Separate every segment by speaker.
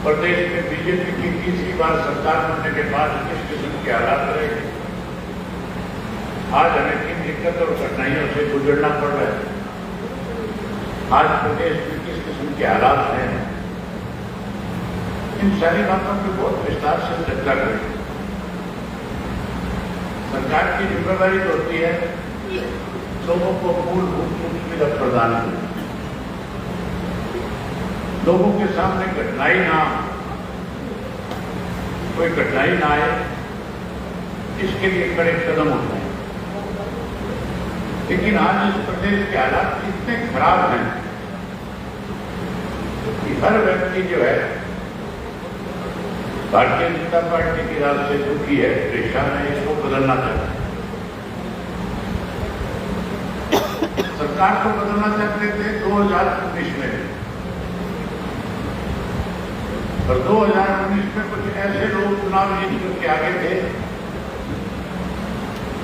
Speaker 1: प्रदेश में बीजेपी की तीसरी बार सरकार बनने के बाद किस किस्म के हालात रहे, आज हमें किन दिक्कत और कठिनाइयों से गुजरना पड़ रहा है, आज प्रदेश में किस किस्म के हालात हैं, इन सारी बातों पर बहुत विस्तार से चर्चा करें। सरकार की जिम्मेदारी तो होती है लोगों को मूलभूत सुविधा प्रदान करना, लोगों के सामने कोई कठिनाई ना आए, इसके लिए कड़े कदम उठाए। लेकिन आज इस प्रदेश के हालात इतने खराब हैं कि हर व्यक्ति जो है भारतीय जनता पार्टी की राज से दुखी है, परेशान है, इसको बदलना चाहते हैं। सरकार को बदलना चाहते थे 2019 में, और 2019 में कुछ ऐसे लोग चुनाव जीत करके आगे थे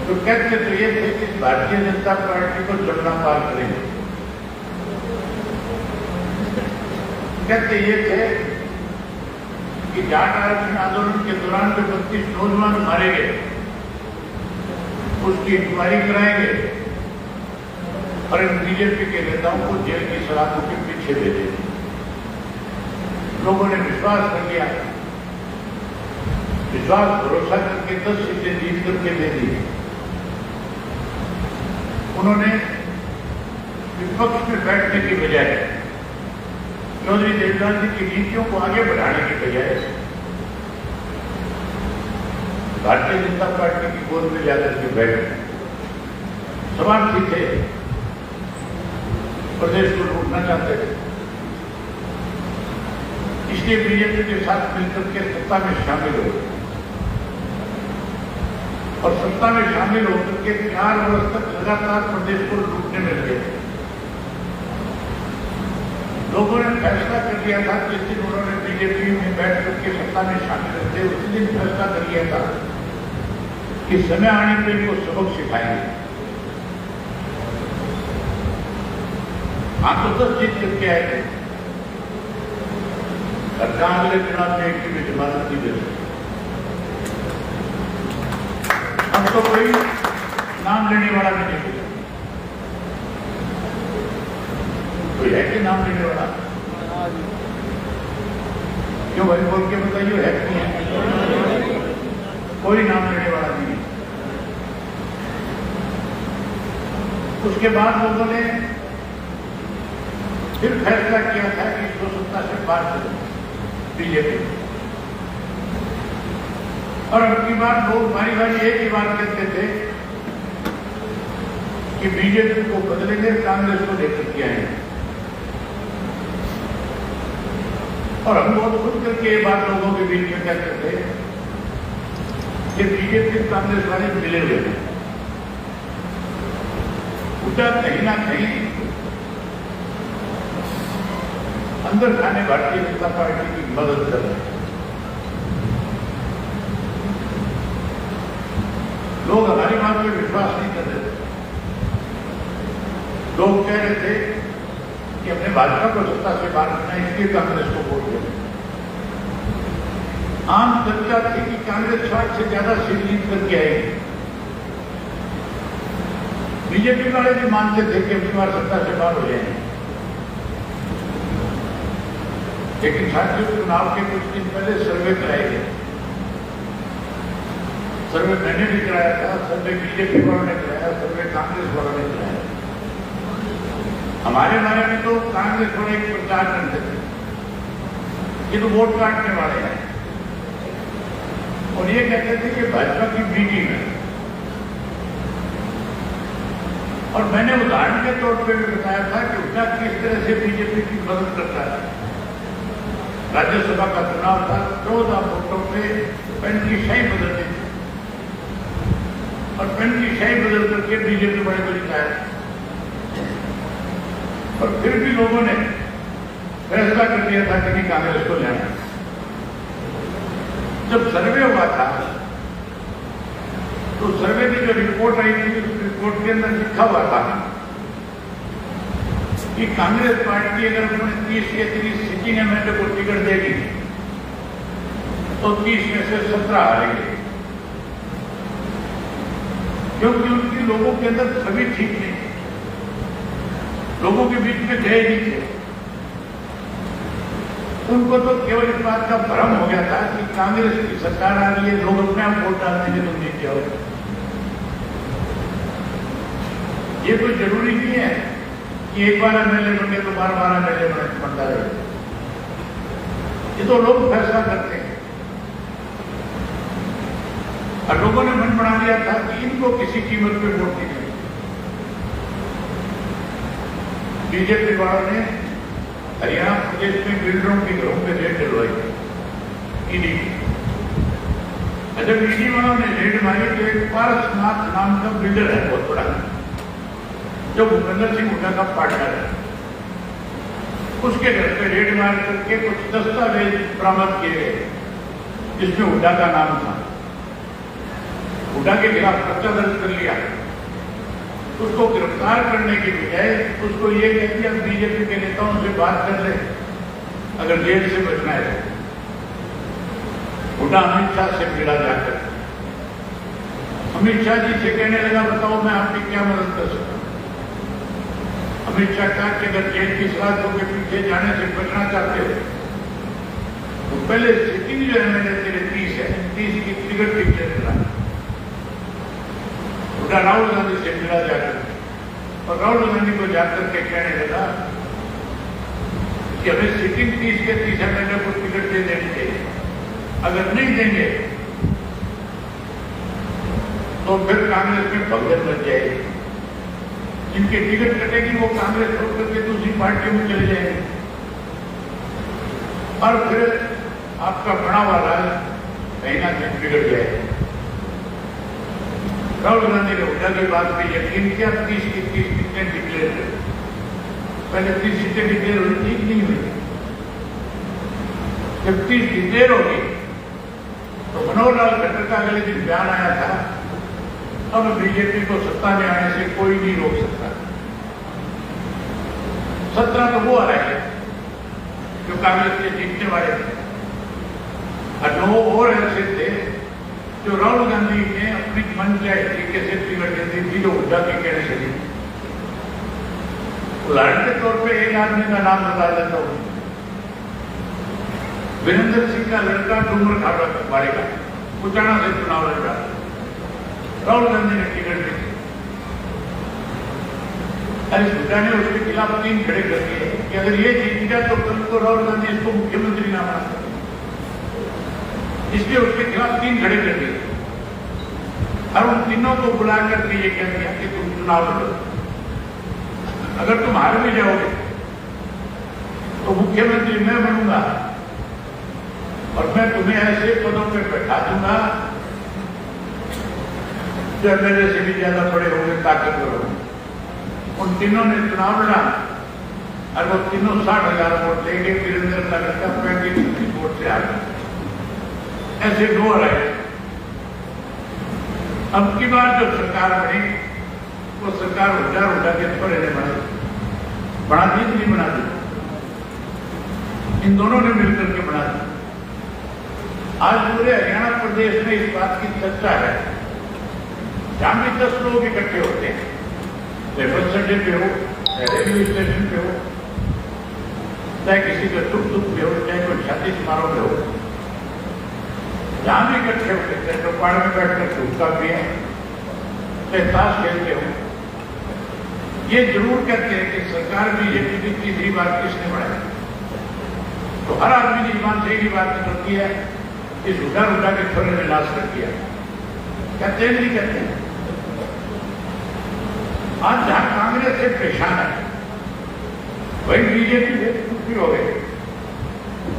Speaker 1: तो कहते तो ये थे कि भारतीय जनता पार्टी को चुनाव पार करेंगे। कहते ये थे कि जाट आरक्षण आंदोलन के दौरान जो 32 नौजवान मारे गए उसकी इंक्वायरी कराएंगे और इन बीजेपी के नेताओं को जेल की सलाखों के पीछे भेजेंगे। लोगों ने विश्वास कर लिया, विश्वास भरोसा करके 10 सीटें जीत करके दे दी। उन्होंने विपक्ष में बैठने की बजाय चौधरी देवलाल जी की नीतियों को आगे बढ़ाने की बजाय भारतीय जनता पार्टी की गोद में जाकर के बैठे स्वार्थी थे, प्रदेश को लूटना चाहते थे। इसलिए बीजेपी के साथ मिलकर के सत्ता में शामिल हो गए और सत्ता में शामिल होकर के 4 वर्ष तक लगातार प्रदेश को लूटने में लगे। लोगों ने फैसला कर लिया था, जिस दिन उन्होंने बीजेपी में बैठ करके सत्ता में शामिल होते उसी दिन फैसला कर लिया था कि समय आने पर इनको सबक सिखाएंगे। हाँ तो 10 जीत करके आए थे, सरकार अगले चुनाव में एक की भी जमानत नहीं दे सकती। अब तो कोई नाम लेने वाला भी नहीं मिला। कोई है कि नाम लेने वाला? क्यों भाई बोल के बताइए, है कि नहीं है? कोई नाम लेने वाला नहीं है। उसके बाद लोगों ने फिर फैसला किया था कि इसको सत्ता से बाहर करें बीजेपी, और अब की बार लोग बारी बारी एक ही बात कहते थे कि बीजेपी को बदलेंगे, कांग्रेस को लेकर के आएंगे। और हम बहुत खुद करके ये बात लोगों के बीच में कहते थे कि बीजेपी कांग्रेस वाले मिले हुए हैं, उधर कहीं ना कहीं अंदर खाने भारतीय जनता पार्टी की मदद कर रहे हैं। लोग हमारी बात पर विश्वास नहीं कर रहे थे। लोग कह रहे थे कि अपने भाजपा को सत्ता से बाहर करना है, इसलिए कांग्रेस को वोट दें। आम चर्चा थी कि कांग्रेस 60 से ज्यादा सीट जीत करके आएगी। बीजेपी वाले भी मानते थे कि अपनी बार सत्ता से बाहर हो जाएंगे। लेकिन साथियों, चुनाव के कुछ दिन पहले सर्वे कराए गए। सर्वे मैंने भी कराया था, सर्वे बीजेपी वालों ने कराया, सर्वे कांग्रेस वालों ने कराया। हमारे बारे में तो कांग्रेस वाले एक प्रचार करते थे, ये तो वोट काटने वाले हैं, और ये कहते थे कि भाजपा की मीटिंग है। और मैंने उदाहरण के तौर पर भी बताया था कि उसका किस तरह से बीजेपी की मदद करता है। राज्यसभा का चुनाव था, 14 वोटों पे पेन की शाही बदल दी और पेन की शाही बदल करके बीजेपी बड़े को जिताया। और फिर भी लोगों ने फैसला कर दिया था कि नहीं, कांग्रेस को लेना। जब सर्वे हुआ था तो सर्वे की जो रिपोर्ट आई थी, उस रिपोर्ट के अंदर लिखा हुआ था कि कांग्रेस पार्टी अगर उन्होंने 30 या 30 सिटिंग एमएलए को टिकट देगी तो 30 में से 17 हारेंगे, क्योंकि उनकी लोगों के अंदर छवि ठीक नहीं, लोगों के बीच में गए नहीं थे। उनको तो केवल इस बात का भ्रम हो गया था कि कांग्रेस की सरकार आ रही है, लोग अपने आप वोट डाल देंगे, तुम जीत जाओगे। ये कोई जरूरी नहीं है कि एक बार एमएलए बने तो बार बार एमएलए बनता रहे। ये तो लोग फैसला करते हैं। और लोगों ने मन बना लिया था कि इनको किसी कीमत पे वोट नहीं देंगे। बीजेपी वालों ने हरियाणा प्रदेश में बिल्डरों के घरों पे रेड डलवाई ईडी। जब ईडी वालों ने रेड मारी तो एक पारसनाथ नाम का बिल्डर है बहुत बड़ा, जो भूपेंद्र सिंह हुड्डा का पार्टनर है, उसके घर पे रेड मार करके कुछ दस्तावेज बरामद किए गए जिसमें हुड्डा का नाम था। हुड्डा के खिलाफ पर्चा दर्ज कर लिया। उसको गिरफ्तार करने की बजाय उसको ये कह दिया बीजेपी के नेताओं से बात कर ले, अगर जेल से बचना है। हुड्डा अमित शाह से मिला जाकर अमित शाह जी से कहने लगा, बताओ मैं आपकी क्या मदद कर सकता हूं। अमित शाह कहा कि अगर जेल की सलाखों के पीछे जाने से बचना चाहते हो तो पहले सिटिंग जो एमएलए तेरे 30 है, 30 की टिकट पिक्चर मिला। हुड्डा राहुल गांधी से मिला जाकर और राहुल गांधी को जाकर के कहने लगा कि हमें सिटिंग 30 के 30 एमएलए को टिकट दे देनी चाहिए, अगर नहीं देंगे तो फिर कांग्रेस में भगदड़ लग जाएगी। जिनकी टिकट कटेगी वो कांग्रेस छोड़ करके दूसरी पार्टियों में चले जाएंगे और फिर आपका बड़ा हुआ राज कहीं ना कहीं बिगड़ जाएगा। राहुल गांधी ने हुड्डा की बात पे यकीन किया। 30 की 30 सीटें डिक्लेयर कर, पहले 30 सीटें डिक्लेयर हुई, ठीक नहीं हुई। जब 30 डिक्लेयर होगी तो मनोहर लाल खट्टर का अगले दिन बयान आया था, अब बीजेपी को सत्ता में आने से कोई नहीं रोक सकता। 17 तो वो आ रहे हैं जो कांग्रेस के जीतने वाले थे और 9 और ऐसे थे जो राहुल गांधी ने अपनी मन चाहे तरीके से टिकट दे दी थी, जो हुड्डा के कहने से दी। उदाहरण के तौर पे एक आदमी का नाम बता देता हूं, वीरेंद्र सिंह का लड़का डूमर खाड़े का कुचाना से चुनाव लड़ रहा, राहुल गांधी ने टिकट दी थी। अरे हुड्डा ने उसके खिलाफ 3 खड़े कर दिए कि अगर ये जीत गया तो कल को राहुल गांधी इसको मुख्यमंत्री ना बना सकते, इसलिए उसके खिलाफ 3 खड़े कर दिए और उन तीनों को बुला करके ये कह दिया कि तुम चुनाव लड़ो, अगर तुम हार भी जाओगे तो मुख्यमंत्री मैं बनूंगा और मैं तुम्हें ऐसे पदों पर बैठा दूंगा जो मेरे से भी ज्यादा बड़े होंगे, ताकतवर होंगे। उन तीनों ने चुनाव लड़ा और वो तीनों 60,000 वोट लेके वीरेंद्र नगर का 35 वोट से आ गए। ऐसे 2 रहे। अब की बार जो सरकार बनी वो सरकार हुड्डा के थोड़े ने बना दी, नहीं बना दी, इन दोनों ने मिलकर के बना दी। आज पूरे हरियाणा प्रदेश में इस बात की चर्चा है, जहां भी 10 लोग इकट्ठे होते हैं, चाहे बस अड्डे पे हो, चाहे रेलवे स्टेशन पे हो, चाहे किसी का सुख पे हो, चाहे कोई शादी समारोह में हो, जहां भी इकट्ठे होते, चाहे कपाड़ में बैठकर धूप का पिए, चाहे ताश खेलते हो, ये जरूर कहते हैं कि सरकार बीजेपी की तीसरी बार किसने बढ़ाई। तो हर आदमी की जुबान से ही बात निकलती है, इस हुड्डा के छोरे ने नाश कर दिया। कहते हैं नहीं कहते हैं। आज जहां कांग्रेस से परेशान है वही बीजेपी से दुखी हो गए।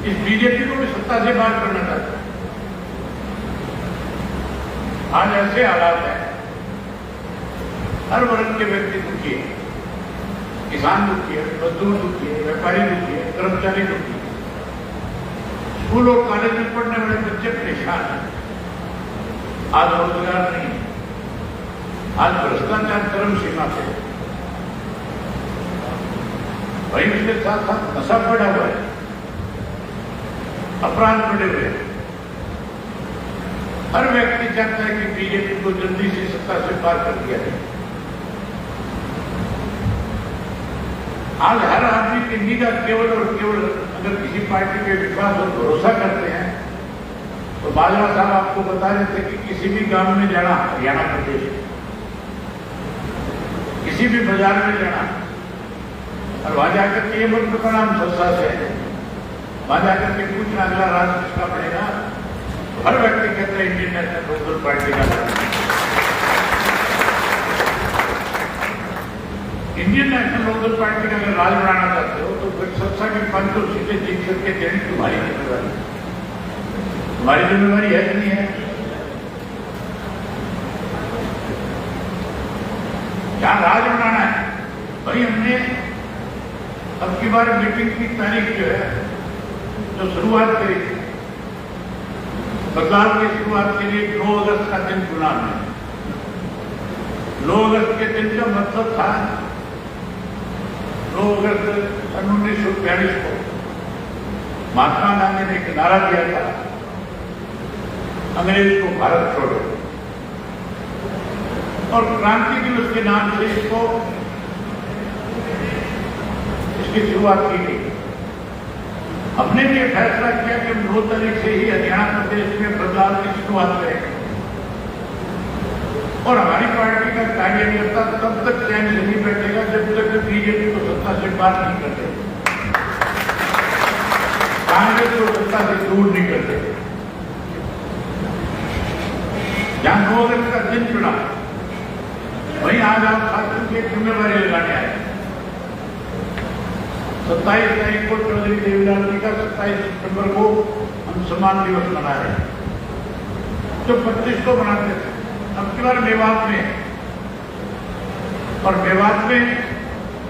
Speaker 1: इस बीजेपी को भी सत्ता से बाहर करना चाहता है। आज ऐसे हालात हैं, हर वर्ग के व्यक्ति दुखी है, किसान दुखी है, मजदूर दुखी है, व्यापारी दुखी है, कर्मचारी दुखी है, स्कूल और कॉलेज में पढ़ने वाले बच्चे परेशान हैं। आज रोजगार नहीं, आज भ्रष्टाचार चरम सीमा पे, वही उसके साथ साथ नशा बढ़ा हुआ है, अपराध बढ़े हुए हैं, हर व्यक्ति चाहता है कि बीजेपी को जल्दी से सत्ता से पार कर दिया जाए। आज हर आदमी की निगाह केवल और केवल अगर किसी पार्टी पे विश्वास और भरोसा करते हैं तो बाजवा साहब आपको बता रहे थे कि किसी भी गांव में जाना, हरियाणा प्रदेश किसी भी बाजार में जाना और वहां जाकर के ये मत बताना हम संस्था से है, वहां जाकर के पूछना अगला राज्य किसका बनेगा, तो हर व्यक्ति कहता है इंडियन नेशनल लोकदल पार्टी का। इंडियन नेशनल लोकदल पार्टी का अगर राज बनाना चाहते हो तो फिर संस्था की 500 सीटें जीत करके देनी तुम्हारी जिम्मेवारी, तुम्हारी जिम्मेवारी है कि नहीं है? क्या राज बनाना है भाई? हमने अब की बार मीटिंग की तारीख जो है जो शुरुआत करी थी, बदलाव की शुरुआत के लिए 9 अगस्त का दिन चुना हमने। 9 अगस्त के दिन का मतलब था 9 अगस्त 1942 को महात्मा गांधी ने एक नारा दिया था, अंग्रेज को भारत छोड़ो, और क्रांति दिवस के नाम से इसकी शुरुआत की गई। हमने भी फैसला किया कि 9 तारीख से ही हरियाणा प्रदेश में बदलाव की शुरुआत करेंगे और हमारी पार्टी का कार्यकर्ता तब तक चैन से नहीं बैठेगा जब तक बीजेपी को सत्ता से पार नहीं कर देगा, कांग्रेस को सत्ता से दूर नहीं कर देगा। जहां 9 अगस्त का दिन चुना वहीं आज आप साथियों की जिम्मेवारी लगाने आए। 27 तारीख को चौधरी देवीलाल जी का 27 सितंबर को हम सम्मान दिवस मना रहे हैं, जो 25 को मनाते थे। अब की बार मेवात में, और मेवात में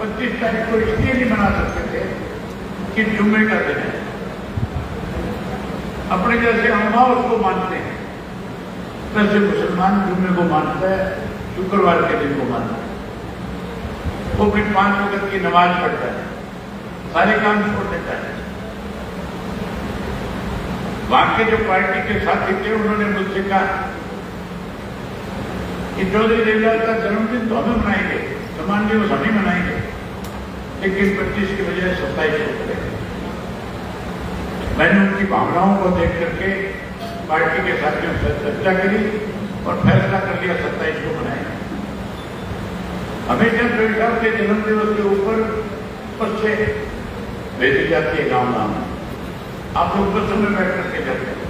Speaker 1: 25 तारीख को इसलिए नहीं मना सकते थे कि जुम्मे का दिन है, अपने जैसे अम्मा उसको मानते हैं वैसे मुसलमान जुम्मे को मानता है, शुक्रवार के दिन को मानता है। वो अपनी 5 वक्त की नमाज पढ़ता है, सारे काम छोड़ देता है। वहां के जो पार्टी के साथी थे उन्होंने मुझसे कहा कि चौधरी देवीलाल का जन्मदिन तो हमें मनाएंगे, सम्मान दिवस हम ही मनाएंगे, लेकिन 25 की बजाय 27 को करेंगे। मैंने उनकी भावनाओं को देख करके पार्टी के साथियों से चर्चा करी और फैसला कर लिया 27 को मनाएंगे। हमेशा देवीलाल के जन्मदिवस के ऊपर बच्चे भेजी जाती है गाँव गाँव में, आप लोग बसों में बैठ करके जाते हैं।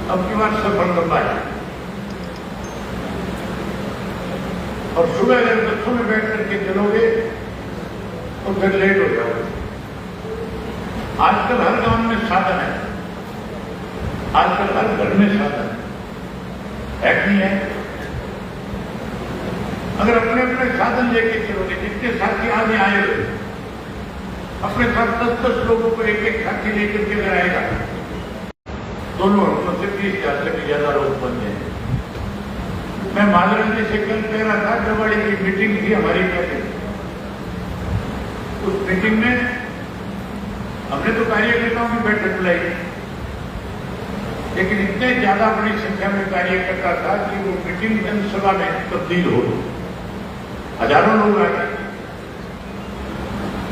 Speaker 1: अब की बार सफर लंबा है और सुबह अगर बसों में बैठ करके चलोगे तो फिर लेट हो जाओगे। आजकल हर गांव में साधन है, आजकल हर घर में साधन है कि नहीं है? अगर अपने अपने साधन लेके चलोगे, जितने साथी आगे आए हुए अपने साथ 10-10 लोगों को एक साथी लेकर के अगर आएगा, दोनों हफ्तों से 20,000 से भी ज्यादा लोग बन जाएंगे। मैं माधवन जी से कल कह रहा था, जब की मीटिंग थी हमारी पहले, उस मीटिंग में हमने तो कार्यकर्ताओं की बैठक बुलाई, लेकिन इतने ज्यादा बड़ी संख्या में कार्यकर्ता था कि वो मीटिंग जनसभा में तब्दील हो गई, हजारों लोग आ गए।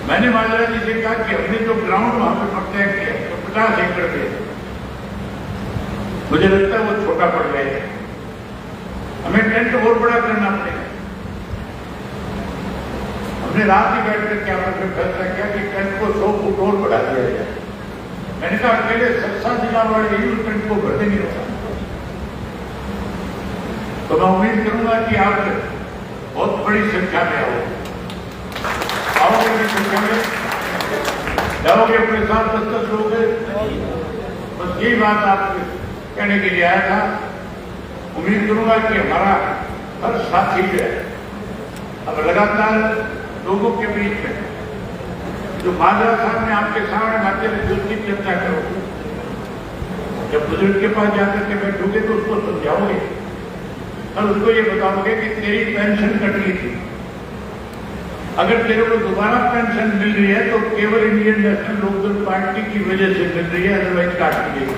Speaker 1: मैंने माजरा जी से कहा कि हमने जो ग्राउंड वहां पर तय किया तो 50 एकड़ पे, मुझे लगता है वो छोटा पड़ गया, हमें टेंट और बड़ा करना पड़ेगा। हमने रात ही बैठ करके आपस में फैसला किया कि टेंट को 100 फुट और बढ़ा दिया जाए। मैंने कहा अकेले सरसा जिला वाले ही उस टेंट को भरने नहीं होगा, तो मैं उम्मीद करूंगा कि आप बहुत बड़ी संख्या में आओगे, संख्या में जाओगे, अपने साथ 10-10 लोग। बस यही बात आप कहने के लिए आया था। उम्मीद करूंगा कि हमारा हर साथी जो है अब लगातार लोगों के बीच में, जो माजरा साहब ने आपके सामने माध्यम की चर्चा करोगे, जब बुजुर्ग के पास जाकर के बैठोगे तो उसको समझाओगे और उसको ये बताओगे कि तेरी पेंशन कट गई थी, अगर तेरे को दोबारा पेंशन मिल रही है तो केवल इंडियन नेशनल लोकदल पार्टी की वजह से मिल रही है, अदरवाइज काट दी गई।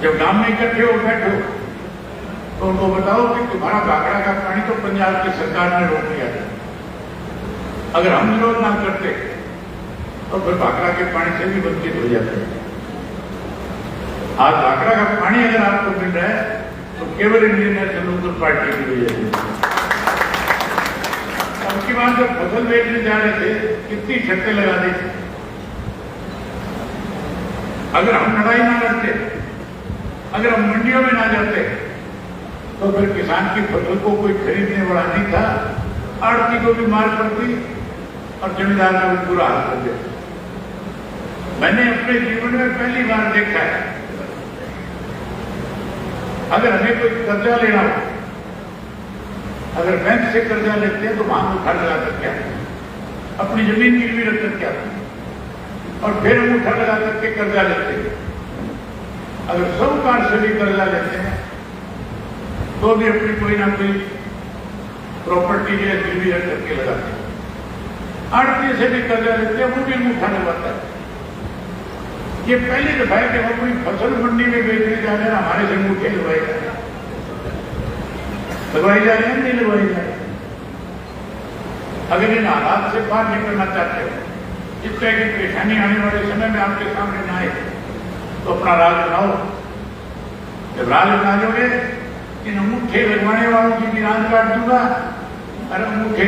Speaker 1: जब गांव में इकट्ठे हो बैठो तो उनको बताओ कि तुम्हारा भाखड़ा का पानी तो पंजाब की सरकार ने रोक दिया था, अगर हम विरोध ना करते तो फिर भाखड़ा के पानी से भी वंचित हो जाते। आज भाखड़ा का पानी अगर आपको मिल रहा है तो केवल इंडियन नेशनल लोकल पार्टी की वजह से। उनकी बात जब फसल बेचने जा रहे थे कितनी शर्तें लगा दी थी, अगर हम लड़ाई ना लड़ते, अगर हम मंडियों में ना जाते तो फिर किसान की फसल को कोई खरीदने वाला नहीं था, आड़ती को भी मार पड़ती और जमींदार का भी बुरा हाल कर देता। मैंने अपने जीवन में पहली बार देखा है, अगर हमें कोई कर्जा लेना हो, अगर बैंक से कर्जा लेते हैं तो वहां उठा लगा करके आते हैं, अपनी जमीन गिरवी रख करके आते हैं और फिर हम उठा लगा करके कर्जा लेते हैं। अगर साहूकार से भी कर्जा लेते हैं तो भी अपनी कोई ना कोई प्रॉपर्टी जो है गिरवी रख करके लगाते हैं। आड़ती से भी कर्जा लेते हैं, वो भी अंगूठा लगाता है। ये पहली दफा है कि हम अपनी फसल मंडी में बेचने जा रहे हैं, हमारे से अंगूठे लगवाए जा रहे हैं, लगवाई जा रहे हैं, नहीं लगवाई जा रहे। अगर इन हालात से बाहर निकलना चाहते हो, इस तरह की परेशानी आने वाले समय में आपके सामने ना आए तो अपना राज बनाओ। जब राज बना लोगे, इन अंगूठे लगवाने वालों की भी राज काट दूंगा और अंगूठे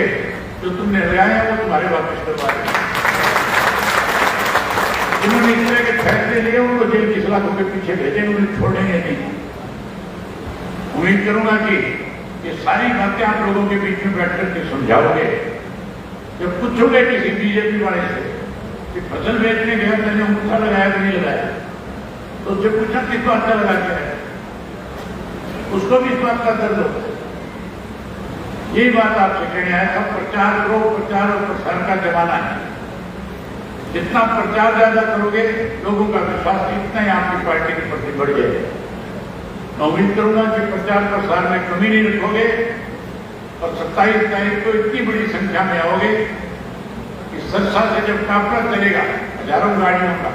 Speaker 1: जो तुमने लगाए हैं वो तुम्हारे वापस करवा देंगे। जिन्होंने इस तरह के फैसले लिए उनको जेल की सलाखों के पीछे भेजेंगे, उन्हें छोड़ेंगे नहीं। उम्मीद करूंगा कि ये सारी बातें आप लोगों के बीच में बैठ करके समझाओगे। जब पूछोगे किसी बीजेपी वाले से कि फसल बेचने गया मैंने अंगूठा लगाया कि नहीं लगाया, तो उससे पूछा किस बात का लगा के आया, उसको भी इस बात का दर्द होता है। यही बात आपसे कहने आया था, प्रचार करो, प्रचार और प्रसार का जमाना है। जितना प्रचार ज्यादा करोगे लोगों का विश्वास इतना ही आपकी पार्टी के प्रति बढ़ जाएगा। मैं उम्मीद करूंगा कि प्रचार प्रसार में कमी नहीं रखोगे और 27 तारीख को इतनी बड़ी संख्या में आओगे कि सरसा से जब काफला चलेगा हजारों गाड़ियों का,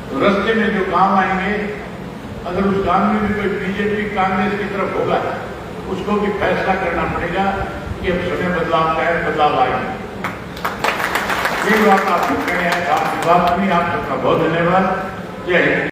Speaker 1: तो रास्ते में जो गांव आएंगे, अगर उस गांव में भी कोई बीजेपी कांग्रेस की तरफ होगा, उसको भी फैसला करना पड़ेगा कि अब समय बदलाव का है, बदलाव आएगा। ये बात आपको कहने आया था, आपकी बात सुनी, आप सबका बहुत धन्यवाद। जय हिंद।